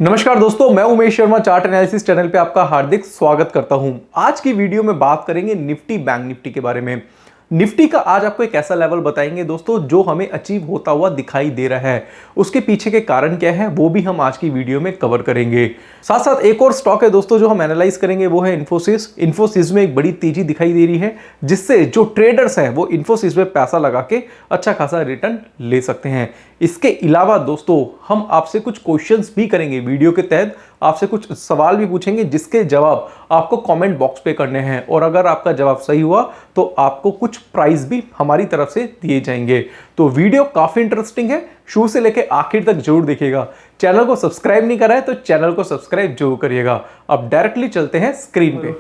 नमस्कार दोस्तों, मैं Umesh Sharma chart analysis channel पे आपका हार्दिक स्वागत करता हूं। आज की वीडियो में बात करेंगे निफ्टी बैंक निफ्टी के बारे में। निफ्टी का आज आपको एक ऐसा लेवल बताएंगे दोस्तों जो हमें अचीव होता हुआ दिखाई दे रहा है। उसके पीछे के कारण क्या है वो भी हम आज की वीडियो में कवर करेंगे। साथ साथ एक और स्टॉक है दोस्तों जो हम एनालाइज करेंगे, वो है इन्फोसिस। इन्फोसिस में एक बड़ी तेजी दिखाई दे रही है जिससे जो ट्रेडर्स हैं वो इन्फोसिस में पैसा लगा के अच्छा खासा रिटर्न ले सकते हैं। इसके अलावा दोस्तों हम आपसे कुछ क्वेश्चंस भी करेंगे वीडियो के तहत, आपसे कुछ सवाल भी पूछेंगे जिसके जवाब आपको कमेंट बॉक्स पे करने हैं और अगर आपका जवाब सही हुआ तो आपको कुछ प्राइज भी हमारी तरफ से दिए जाएंगे। तो वीडियो काफी इंटरेस्टिंग है, शुरू से लेकर आखिर तक जरूर देखिएगा। चैनल को सब्सक्राइब नहीं करा है तो चैनल को सब्सक्राइब जरूर करिएगा। अब डायरेक्टली चलते हैं स्क्रीन पे।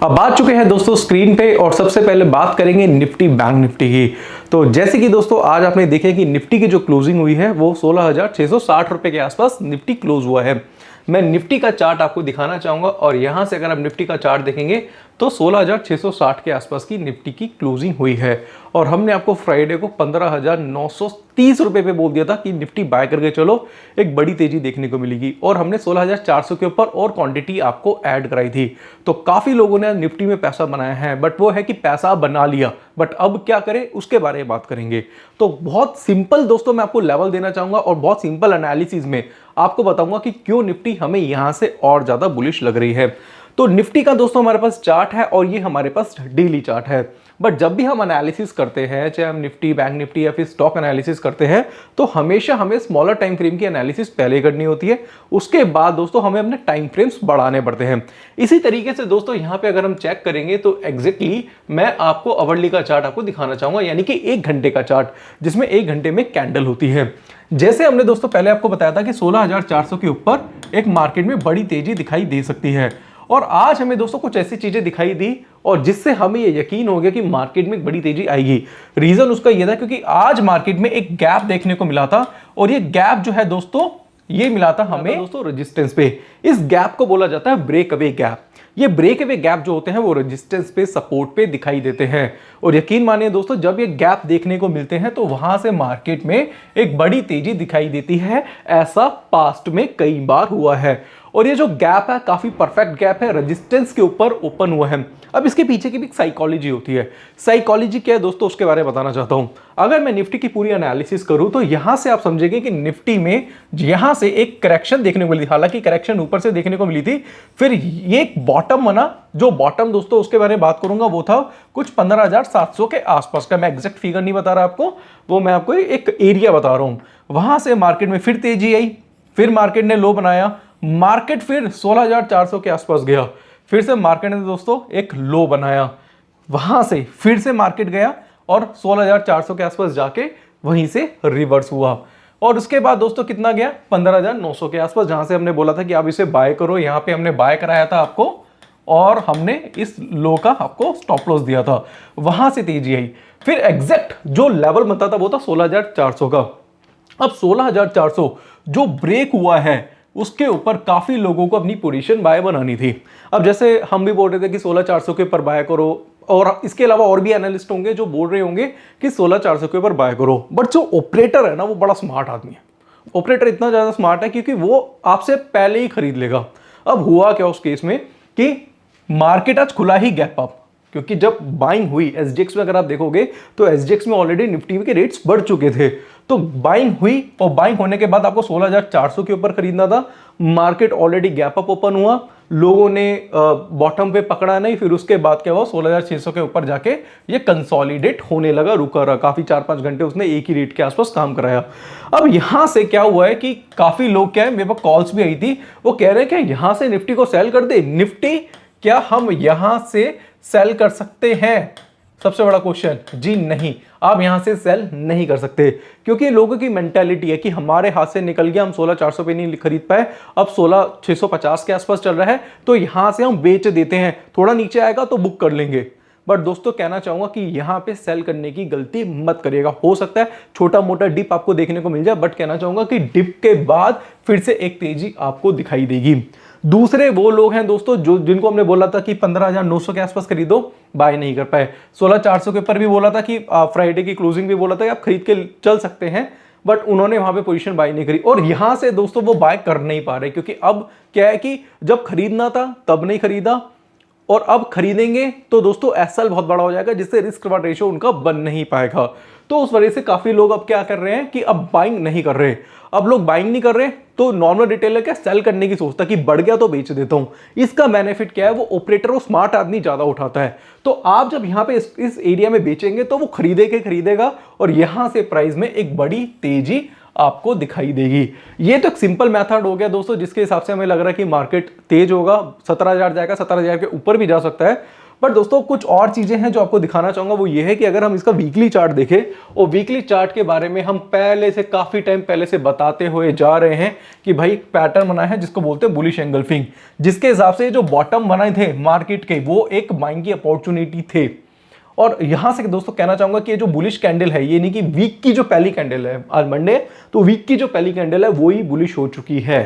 अब आ चुके हैं दोस्तों स्क्रीन पे और सबसे पहले बात करेंगे निफ्टी बैंक निफ्टी की। तो जैसे कि दोस्तों आज आपने देखे कि निफ्टी की जो क्लोजिंग हुई है वो 16,660 रुपए के आसपास निफ्टी क्लोज हुआ है। मैं निफ्टी का चार्ट आपको दिखाना चाहूंगा और यहां से अगर आप निफ्टी का चार्ट देखेंगे तो 16,660 के आसपास की निफ्टी की क्लोजिंग हुई है और हमने आपको फ्राइडे को 15,930 रुपए पे बोल दिया था कि निफ्टी बाय करके चलो, एक बड़ी तेजी देखने को मिलेगी और हमने 16,400 के ऊपर और क्वांटिटी आपको ऐड कराई थी। तो काफी लोगों ने निफ्टी में पैसा बनाया है, बट वो है कि पैसा बना लिया, बट अब क्या करें उसके बारे में बात करेंगे। तो बहुत सिंपल दोस्तों मैं आपको लेवल देना चाहूंगा और बहुत सिंपल एनालिसिस में आपको बताऊंगा कि क्यों निफ्टी हमें यहां से और ज्यादा बुलिश लग रही है। तो निफ्टी का दोस्तों हमारे पास चार्ट है और ये हमारे पास डेली चार्ट है। बट जब भी हम एनालिसिस करते हैं, चाहे हम निफ्टी बैंक निफ्टी या फिर स्टॉक एनालिसिस करते हैं, तो हमेशा हमें स्मॉलर टाइम फ्रेम की एनालिसिस पहले करनी होती है। उसके बाद दोस्तों हमें अपने टाइम फ्रेम्स बढ़ाने पड़ते हैं। इसी तरीके से दोस्तों यहां पे अगर हम चेक करेंगे तो एग्जैक्टली मैं आपको अवरली का चार्ट आपको दिखाना चाहूंगा, यानी कि 1 घंटे का चार्ट जिसमें 1 घंटे में कैंडल होती है। जैसे हमने दोस्तों पहले आपको बताया था कि 16,400 के ऊपर एक मार्केट में बड़ी तेजी दिखाई दे सकती है और आज हमें दोस्तों कुछ ऐसी चीजें दिखाई दी और जिससे हमें ये यकीन हो गया कि मार्केट में एक बड़ी तेजी आएगी। रीजन उसका यह था क्योंकि आज मार्केट में एक गैप देखने को मिला था और ये गैप जो है दोस्तों ये मिला था हमें दोस्तों रेजिस्टेंस पे। इस गैप को बोला जाता है ब्रेक अवे गैप। ये ब्रेक अवे गैप जो होते हैं वो रेजिस्टेंस पे सपोर्ट पे दिखाई देते हैं और यकीन मानिए दोस्तों जब ये गैप देखने को मिलते हैं तो वहां से मार्केट में एक बड़ी तेजी दिखाई देती है। ऐसा पास्ट में कई बार हुआ है और ये जो गैप है काफी परफेक्ट गैप है, रेजिस्टेंस के ऊपर ओपन हुआ है। अब इसके पीछे की भी साइकोलॉजी होती है। साइकोलॉजी क्या है दोस्तों उसके बारे में बताना चाहता हूं। अगर मैं निफ्टी की पूरी एनालिसिस करूं तो यहां से आप समझेंगे कि निफ्टी में यहां से एक करेक्शन देखने को मिली थी, हालांकि करेक्शन ऊपर से देखने को मिली थी, फिर ये एक बॉटम बना। जो बॉटम दोस्तों उसके बारे में बात करूंगा वो था कुछ 15,700 के आसपास का। मैं एग्जैक्ट फिगर नहीं बता रहा आपको, वो मैं आपको एक एरिया बता रहा हूं। वहां से मार्केट में फिर तेजी आई, फिर मार्केट ने लो बनाया, मार्केट फिर 16,400 के आसपास गया, फिर से मार्केट ने दोस्तों एक लो बनाया, वहां से फिर से मार्केट गया और 16,400 के आसपास जाके वहीं से रिवर्स हुआ और उसके बाद दोस्तों कितना गया 15,900 के आसपास, जहां से हमने बोला था कि आप इसे बाय करो। यहां पे हमने बाय कराया था आपको और हमने इस लो का आपको स्टॉप लॉस दिया था। वहां से तेजी आई, फिर एग्जैक्ट जो लेवल बनता था वो था 16,400 का। अब 16,400 जो ब्रेक हुआ है उसके ऊपर काफी लोगों को अपनी पोजीशन बाय बनानी थी। अब जैसे हम भी बोल रहे थे कि 16,400 के ऊपर बाय करो और इसके अलावा और भी एनालिस्ट होंगे जो बोल रहे होंगे कि 16,400 के ऊपर बाय करो, बट जो ऑपरेटर है ना वो बड़ा स्मार्ट आदमी है। ऑपरेटर इतना ज्यादा स्मार्ट है क्योंकि वो आपसे पहले ही खरीद लेगा। अब हुआ क्या उस केस में कि मार्केट आज खुला ही गैप अप, क्योंकि जब बाइंग हुई एसजीएक्स में अगर आप देखोगे तो एसजीएक्स में ऑलरेडी निफ्टी के रेट्स बढ़ चुके थे, तो बाइंग हुई और बाइंग होने के बाद आपको 16,400 के ऊपर खरीदना था। Market already gap up open हुआ, लोगों ने बॉटम पे पकड़ा नहीं, फिर उसके बाद क्या हुआ 16,600 के ऊपर जाके ये कंसोलिडेट होने लगा, रुका रहा काफी 4-5 घंटे उसने एक ही रेट के आसपास काम कराया। अब यहां से क्या हुआ है कि काफी लोग क्या है, मेरे पास कॉल्स भी आई थी, वो कह रहे हैं कि यहां से निफ्टी को सेल कर दे। निफ्टी क्या हम यहां से सेल कर सकते हैं? सबसे बड़ा क्वेश्चन, जी नहीं, आप यहां से सेल नहीं कर सकते क्योंकि लोगों की मेंटालिटी है कि हमारे हाथ से निकल गया, हम 16,400 पे नहीं खरीद पाए, अब 16,650 के आसपास चल रहा है तो यहां से हम बेच देते हैं, थोड़ा नीचे आएगा तो बुक कर लेंगे। बट दोस्तों कहना चाहूंगा कि यहां पे सेल करने की गलती मत करिएगा। हो सकता है छोटा मोटा डिप आपको देखने को मिल जाए, बट कहना चाहूंगा कि डिप के बाद फिर से एक तेजी आपको दिखाई देगी। दूसरे वो लोग हैं दोस्तों जो जिनको हमने बोला था कि 15,900 के आसपास खरीदो, बाय नहीं कर पाए। 16,400 के ऊपर भी बोला था कि फ्राइडे की क्लोजिंग भी बोला था कि आप खरीद के चल सकते हैं, बट उन्होंने वहां पे पोजीशन बाय नहीं करी और यहां से दोस्तों वो बाय कर नहीं पा रहे, क्योंकि अब क्या है कि जब खरीदना था तब नहीं खरीदा और अब खरीदेंगे तो दोस्तों एसएल बहुत बड़ा हो जाएगा, जिससे रिस्क रिवार्ड रेशियो उनका बन नहीं पाएगा। तो उस वजह से काफी लोग अब क्या कर रहे हैं कि अब बाइंग नहीं कर रहे। अब लोग बाइंग नहीं कर रहे तो नॉर्मल रिटेलर क्या सेल करने की सोचता कि बढ़ गया तो बेच देता हूं। इसका बेनिफिट क्या है, वो ऑपरेटर वो स्मार्ट आदमी ज्यादा उठाता है। तो आप जब यहां पे इस एरिया में बेचेंगे तो वो खरीदेगा और यहां से प्राइस में एक बड़ी तेजी आपको दिखाई देगी। ये तो एक सिंपल मेथड हो गया दोस्तों, जिसके हिसाब से हमें लग रहा है कि मार्केट तेज होगा, 17,000 जाएगा, 17,000 के ऊपर भी जा सकता है। बट दोस्तों कुछ और चीजें हैं जो आपको दिखाना चाहूंगा, वो ये है कि अगर हम इसका वीकली चार्ट देखें और वीकली चार्ट के बारे में हम पहले से काफी टाइम पहले से बताते हुए जा रहे हैं कि भाई पैटर्न बना है जिसको बोलते हैं बुलिश एंगल्फिंग, जिसके हिसाब से जो बॉटम बनाए थे मार्केट के वो एक बाइंग की अपॉर्चुनिटी थे। और यहां से दोस्तों कहना चाहूंगा कि ये जो बुलिश कैंडल है, ये नहीं कि वीक की जो पहली कैंडल है, आज मंडे, तो वीक की जो पहली कैंडल है वो ही बुलिश हो चुकी है।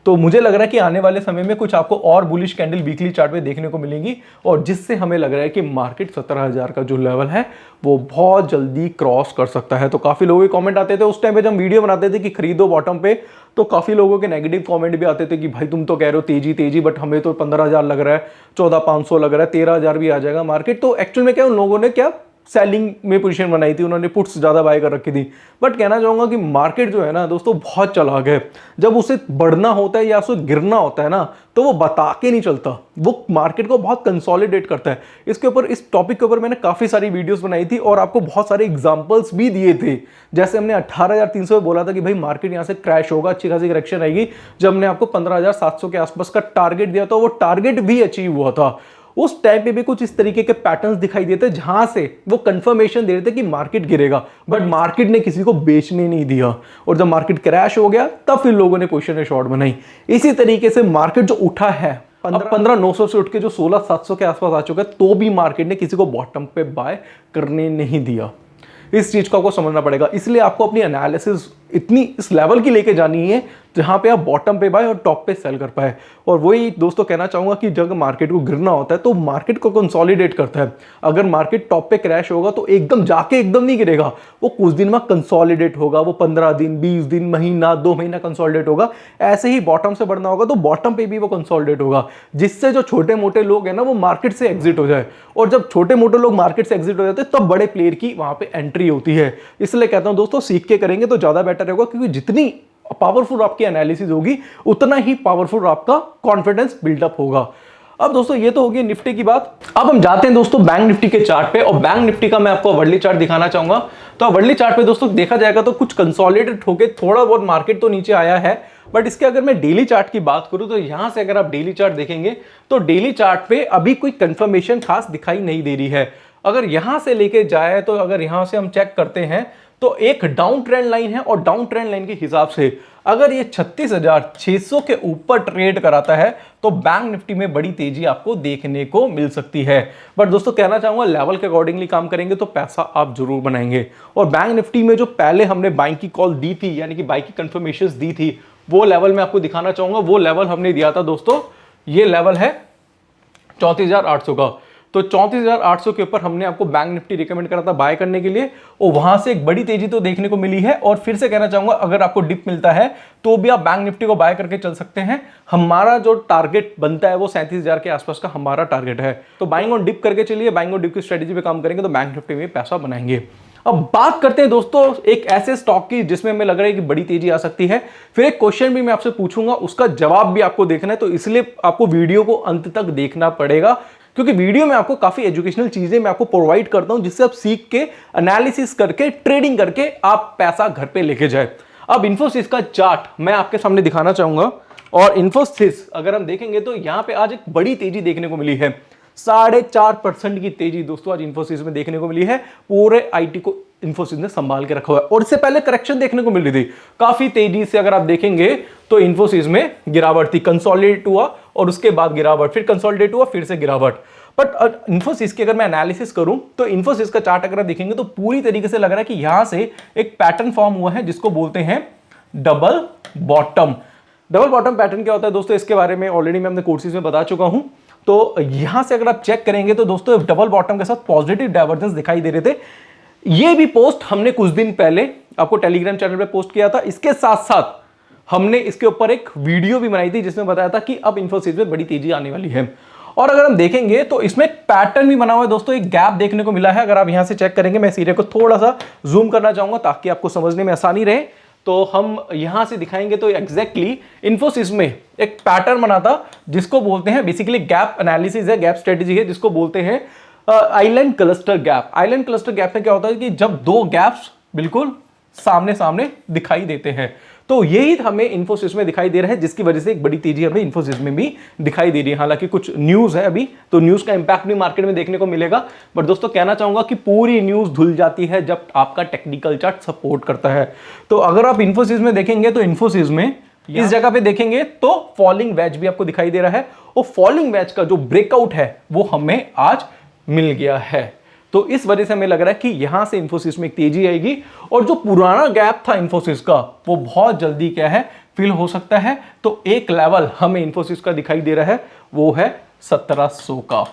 तो मुझे लग रहा है कि आने वाले समय में कुछ आपको और बुलिश कैंडल वीकली चार्ट में देखने को मिलेंगी और जिससे हमें लग रहा है कि मार्केट 17,000 का जो लेवल है वो बहुत जल्दी क्रॉस कर सकता है। तो काफी लोगों के कमेंट आते थे उस टाइम पे जब हम वीडियो बनाते थे कि खरीदो बॉटम पे, तो काफी लोगों के नेगेटिव कमेंट भी आते थे कि भाई तुम तो कह रहे हो तेजी तेजी, बट हमें तो 15,000 लग रहा है, 14,500 लग रहा है, 13,000 भी आ जाएगा मार्केट। तो एक्चुअल में क्या उन लोगों ने क्या सेलिंग में पोजीशन बनाई थी, उन्होंने पुट्स ज्यादा बाय कर रखी थी। बट कहना चाहूंगा कि मार्केट जो है ना दोस्तों बहुत चालाक है, जब उसे बढ़ना होता है या उसे गिरना होता है ना तो वो बता के नहीं चलता, वो मार्केट को बहुत कंसोलिडेट करता है। इसके ऊपर, इस टॉपिक के ऊपर मैंने काफी सारी वीडियोस बनाई थी और आपको बहुत सारे एग्जांपल्स भी दिए थे। जैसे हमने 18,300 बोला था कि भाई मार्केट यहां से क्रैश होगा, अच्छी खासी करेक्शन आएगी, जब हमने आपको 15,700 के आसपास का टारगेट दिया था वो टारगेट भी अचीव हुआ था। उस टाइम पे भी कुछ इस तरीके के पैटर्न्स दिखाई देते जहां से वो कंफर्मेशन दे रहे थे कि मार्केट गिरेगा, बट मार्केट ने किसी को बेचने नहीं दिया और जब मार्केट क्रैश हो गया तब फिर लोगों ने पोजीशन शॉर्ट बनाई। इसी तरीके से मार्केट जो उठा है 15,900 से उठ के जो 16,700 के आसपास आ चुका है, तो भी मार्केट ने किसी को बॉटम पे बाय करने नहीं दिया। इस चीज को आपको समझना पड़ेगा, इसलिए आपको अपनी एनालिसिस इतनी इस लेवल की लेके जानी है जहां पे आप बॉटम पे बाय और टॉप पे सेल कर पाए। और वही दोस्तों कहना चाहूंगा कि जब मार्केट को गिरना होता है तो मार्केट को कंसोलिडेट करता है। अगर मार्केट टॉप पे क्रैश होगा तो एकदम जाके एकदम नहीं गिरेगा, वो कुछ दिन में कंसोलिडेट होगा, वो 15 दिन, 20 दिन, महीना, 2 महीना कंसोलिडेट होगा। ऐसे ही बॉटम से बढ़ना होगा तो बॉटम पे भी वो कंसोलिडेट होगा, जिससे जो छोटे मोटे लोग हैं ना वो मार्केट से एग्जिट हो जाए। और जब छोटे मोटे लोग मार्केट से एग्जिट हो जाते हैं तब बड़े प्लेयर की वहां पे एंट्री होती है। इसलिए कहता हूं दोस्तों सीख के करेंगे तो ज्यादा बेटर होगा, क्योंकि जितनी पावरफुल आपकी एनालिसिस होगी उतना ही पावरफुल आपका कॉन्फिडेंस बिल्डअप होगा। अब दोस्तों ये तो होगी निफ्टी की बात। अब हम जाते हैं दोस्तों बैंक निफ्टी के चार्ट पे, और बैंक निफ्टी का मैं आपको वर्ली चार्ट दिखाना चाहूंगा। तो वर्ली चार्ट पे दोस्तों देखा जाएगा तो कुछ कंसोलिडेट होके थोड़ा बहुत मार्केट तो नीचे आया है, बट इसके अगर मैं डेली चार्ट की बात करूं तो यहां से अगर आप डेली चार्ट देखेंगे तो डेली चार्ट पे अभी कोई कंफर्मेशन खास दिखाई नहीं दे रही है। अगर यहां से लेके जाए तो अगर यहां से हम चेक करते हैं तो एक डाउन ट्रेंड लाइन है और डाउन ट्रेंड लाइन के हिसाब से अगर ये 36,600 के ऊपर ट्रेड कराता है तो बैंक निफ्टी में बड़ी तेजी आपको देखने को मिल सकती है। बट दोस्तों कहना चाहूंगा लेवल के अकॉर्डिंगली काम करेंगे तो पैसा आप जरूर बनाएंगे। और बैंक निफ्टी में जो पहले हमने बाइंग की कॉल दी थी, यानी कि बाइंग की कंफर्मेशंस दी थी, वो लेवल मैं आपको दिखाना चाहूंगा। वो लेवल हमने दिया था दोस्तों, ये लेवल है 34,800 का। तो 34,800 के ऊपर हमने आपको बैंक निफ्टी रिकमेंड करा था बाय करने के लिए, और वहां से एक बड़ी तेजी तो देखने को मिली है। और फिर से कहना चाहूंगा अगर आपको डिप मिलता है तो भी आप बैंक निफ्टी को बाय करके चल सकते हैं। हमारा जो टारगेट बनता है वो 37,000 के आसपास का हमारा टारगेट है। तो बाइंग ऑन डिप करके चलिए, बाइंग ऑन डिप की स्ट्रेटेजी पे काम करेंगे तो बैंक निफ्टी में पैसा बनाएंगे। अब बात करते हैं दोस्तों एक ऐसे स्टॉक की जिसमें हमें लग रहा है कि बड़ी तेजी आ सकती है। फिर एक क्वेश्चन भी मैं आपसे पूछूंगा, उसका जवाब भी आपको देखना है, तो इसलिए आपको वीडियो को अंत तक देखना पड़ेगा, क्योंकि वीडियो में आपको काफी एजुकेशनल चीजें मैं आपको प्रोवाइड करता हूं जिससे आप सीख के एनालिसिस करके ट्रेडिंग करके आप पैसा घर पे लेके जाए। अब इन्फोसिस का चार्ट मैं आपके सामने दिखाना चाहूंगा, और इन्फोसिस अगर हम देखेंगे तो यहां पे आज एक बड़ी तेजी देखने को मिली है। 4.5% की तेजी दोस्तों आज इन्फोसिस में देखने को मिली है। पूरे आईटी को इन्फोसिस ने संभाल के रखा हुआ है, और इससे पहले करेक्शन देखने को मिल रही थी काफी तेजी से। अगर आप देखेंगे तो इन्फोसिस में गिरावट थी, कंसोलिडेट हुआ और उसके बाद गिरावट, फिर कंसोलिडेट हुआ, फिर से गिरावट। बट इन्फोसिस की अगर मैं एनालिसिस करूं तो इन्फोसिस का चार्ट अगर आप देखेंगे तो पूरी तरीके से लग रहा है कि यहां से एक पैटर्न फॉर्म हुआ है जिसको बोलते हैं double bottom. Double bottom pattern क्या होता है दोस्तों, इसके बारे में ऑलरेडी मैं अपने कोर्सेज में बता चुका हूं। तो यहां से अगर आप चेक करेंगे तो दोस्तों डबल बॉटम के साथ पॉजिटिव डाइवर्जेंस दिखाई दे रहे थे। ये भी पोस्ट हमने कुछ दिन पहले आपको टेलीग्राम चैनल पे पोस्ट किया था। इसके साथ साथ हमने इसके ऊपर एक वीडियो भी बनाई थी जिसमें बताया था कि अब इन्फोसिस में बड़ी तेजी आने वाली है। और अगर हम देखेंगे तो इसमें एक पैटर्न भी बना हुआ है दोस्तों, एक गैप देखने को मिला है। अगर आप यहां से चेक करेंगे, मैं सीरियल को थोड़ा सा जूम करना चाहूंगा ताकि आपको समझने में आसानी रहे। तो हम यहां से दिखाएंगे तो एग्जैक्टली इन्फोसिस में एक पैटर्न बना था जिसको बोलते हैं बेसिकली गैप एनालिसिस है, गैप स्ट्रेटेजी है, जिसको बोलते हैं island cluster gap. Island cluster gap में क्या होता है कि जब दो गैप्स बिल्कुल सामने सामने दिखाई देते हैं, तो यही हमें इन्फोसिस में दिखाई दे रहा है, जिसकी वजह से एक बड़ी तेजी हमें इन्फोसिस में भी दिखाई दे रही है। हालांकि कुछ न्यूज है अभी, तो न्यूज का इंपैक्ट भी मार्केट में देखने को मिलेगा। बट दोस्तों कहना चाहूंगा कि पूरी न्यूज धुल जाती है जब आपका टेक्निकल चार्ट सपोर्ट करता है। तो अगर आप इन्फोसिस में देखेंगे तो इन्फोसिस में इस जगह पे देखेंगे तो फॉलिंग वेज भी आपको दिखाई दे रहा है, और फॉलिंग वेज का जो ब्रेकआउट है वो हमें आज मिल गया है। तो इस वजह से हमें लग रहा है कि यहां से इन्फोसिस में एक तेजी आएगी, और जो पुराना गैप था इन्फोसिस का वो बहुत जल्दी क्या है फिल हो सकता है। तो एक लेवल हमें इन्फोसिस का दिखाई दे रहा है, वो है 1700 का।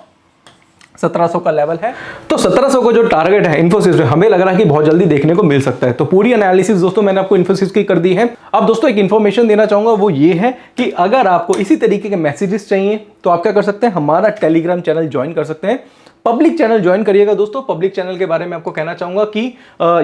1700 का लेवल है, तो 1700 का जो टारगेट है इन्फोसिस में हमें लग रहा है कि बहुत जल्दी देखने को मिल सकता है। तो पूरी एनालिसिस दोस्तों मैंने आपको इन्फोसिस की कर दी है। अब दोस्तों एक इंफॉर्मेशन देना चाहूंगा, वो ये है कि अगर आपको इसी तरीके के मैसेजेस चाहिए तो आप क्या कर सकते हैं, हमारा टेलीग्राम चैनल ज्वाइन कर सकते हैं। पब्लिक चैनल ज्वाइन करिएगा दोस्तों। पब्लिक चैनल के बारे में आपको कहना चाहूंगा कि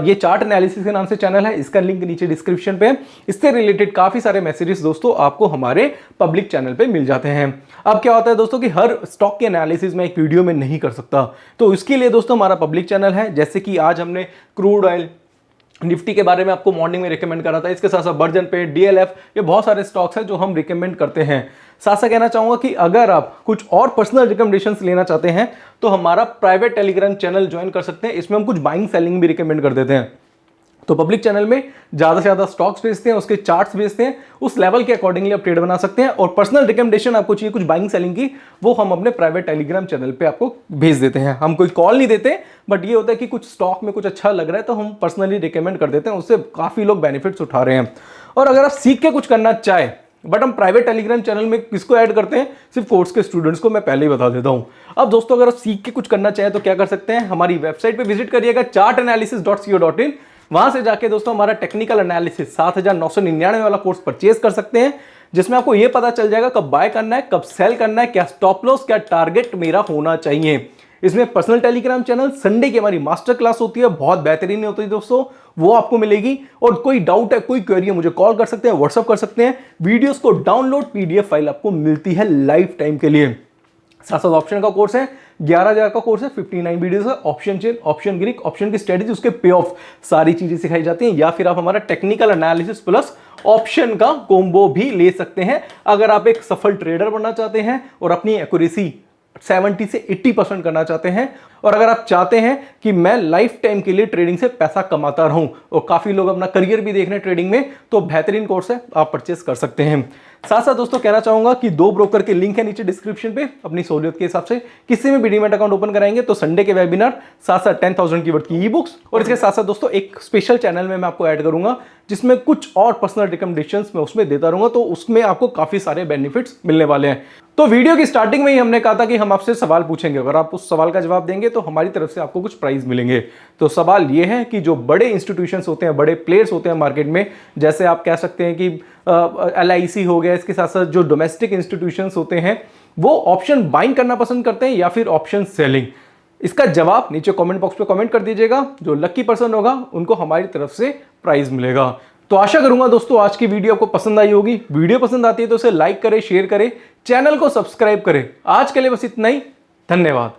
ये चार्ट एनालिसिस के नाम से चैनल है, इसका लिंक नीचे डिस्क्रिप्शन पे है। इससे रिलेटेड काफी सारे मैसेजेस दोस्तों आपको हमारे पब्लिक चैनल पे मिल जाते हैं। अब क्या होता है दोस्तों कि हर स्टॉक के एनालिसिस में एक वीडियो में नहीं कर सकता, तो इसके लिए दोस्तों हमारा पब्लिक चैनल है। जैसे कि आज हमने क्रूड ऑयल, निफ्टी के बारे में आपको मॉर्निंग में रिकमेंड करा था। इसके साथ साथ बर्जन पे, डीएलएफ, ये बहुत सारे स्टॉक्स हैं जो हम रिकमेंड करते हैं। साथ साथ कहना चाहूंगा कि अगर आप कुछ और पर्सनल रिकमेंडेशंस लेना चाहते हैं तो हमारा प्राइवेट टेलीग्राम चैनल ज्वाइन कर सकते हैं। इसमें हम कुछ बाइंग सेलिंग भी रिकमेंड कर देते हैं। तो पब्लिक चैनल में ज्यादा से ज्यादा स्टॉक्स बेचते हैं, उसके चार्ट्स बेचते हैं, उस लेवल के अकॉर्डिंगली आप ट्रेड बना सकते हैं। और पर्सनल रिकमेंडेशन आपको चाहिए कुछ बाइंग सेलिंग की, वो हम अपने प्राइवेट टेलीग्राम चैनल पे आपको भेज देते हैं। हम कोई कॉल नहीं देते, बट ये होता है कि कुछ स्टॉक में कुछ अच्छा लग रहा है तो हम पर्सनली रिकमेंड कर देते हैं, उससे काफी लोग बेनिफिट्स उठा रहे हैं। और अगर आप सीख के कुछ करना चाहे, बट हम प्राइवेट टेलीग्राम चैनल में किसको ऐड करते हैं, सिर्फ कोर्स के स्टूडेंट्स को, मैं पहले ही बता देता हूं। अब दोस्तों अगर आप सीख के कुछ करना चाहे तो क्या कर सकते हैं, हमारी वेबसाइट पे विजिट करिएगा chartanalysis.co.in। वहां से जाके दोस्तों हमारा टेक्निकल एनालिसिस 7999 वाला कोर्स परचेज कर सकते हैं, जिसमें आपको यह पता चल जाएगा कब बाय करना है, कब सेल करना है, क्या स्टॉप लॉस, क्या टारगेट मेरा होना चाहिए। इसमें पर्सनल टेलीग्राम चैनल, संडे की हमारी मास्टर क्लास होती है, बहुत बेहतरीन होती है दोस्तों, वो आपको मिलेगी। और कोई डाउट है, कोई क्वेरी है, मुझे कॉल कर सकते हैं, व्हाट्सअप कर सकते हैं। वीडियोस को डाउनलोड पीडीएफ फाइल आपको मिलती है लाइफ टाइम के लिए। साथ साथ ऑप्शन का कोर्स है, 11,000 का कोर्स है, 59 वीडियोस है। Option chain, option Greek, option की स्ट्रेटेजी, उसके पे ऑफ, सारी चीजें सिखाई जाती हैं। या फिर आप हमारा टेक्निकल एनालिसिस प्लस ऑप्शन का कॉम्बो भी ले सकते हैं, अगर आप एक सफल ट्रेडर बनना चाहते हैं और अपनी एक्यूरेसी 70 से 80% करना चाहते हैं। और अगर आप चाहते हैं कि मैं लाइफ टाइम के लिए ट्रेडिंग से पैसा कमाता रहूं, और काफी लोग अपना करियर भी देख रहे हैं ट्रेडिंग में, तो बेहतरीन कोर्स है, आप परचेस कर सकते हैं। साथ साथ दोस्तों कहना चाहूंगा कि 2 ब्रोकर के लिंक है नीचे डिस्क्रिप्शन पे। अपनी सहूलियत के हिसाब से किसी में भी डीमैट अकाउंट ओपन कराएंगे तो संडे के वेबिनार, साथ साथ 10,000 की वर्थ की ई बुक्स, और इसके साथ साथ दोस्तों एक स्पेशल चैनल में मैं आपको ऐड करूंगा जिसमें कुछ और पर्सनल रिकमेंडेशंस मैं उसमें देता रहूंगा, तो उसमें आपको काफी सारे बेनिफिट्स मिलने वाले हैं। तो वीडियो की स्टार्टिंग में ही हमने कहा था कि हम आपसे सवाल पूछेंगे, अगर आप उस सवाल का जवाब देंगे तो हमारी तरफ से आपको कुछ प्राइज मिलेंगे। तो सवाल ये है कि जो बड़े इंस्टीट्यूशंस होते हैं, बड़े प्लेयर्स होते हैं मार्केट में, जैसे आप कह सकते हैं कि LIC हो गया, इसके साथ साथ जो डोमेस्टिक इंस्टीट्यूशंस होते हैं, वो ऑप्शन बाइंग करना पसंद करते हैं या फिर ऑप्शन सेलिंग। इसका जवाब नीचे कमेंट बॉक्स पे कमेंट कर दीजिएगा। जो लकी पर्सन होगा उनको हमारी तरफ से प्राइज मिलेगा। तो आशा करूंगा दोस्तों आज की वीडियो आपको पसंद आई होगी। वीडियो पसंद आती है तो उसे लाइक करें, शेयर करें, चैनल को सब्सक्राइब करें। आज के लिए बस इतना ही, धन्यवाद।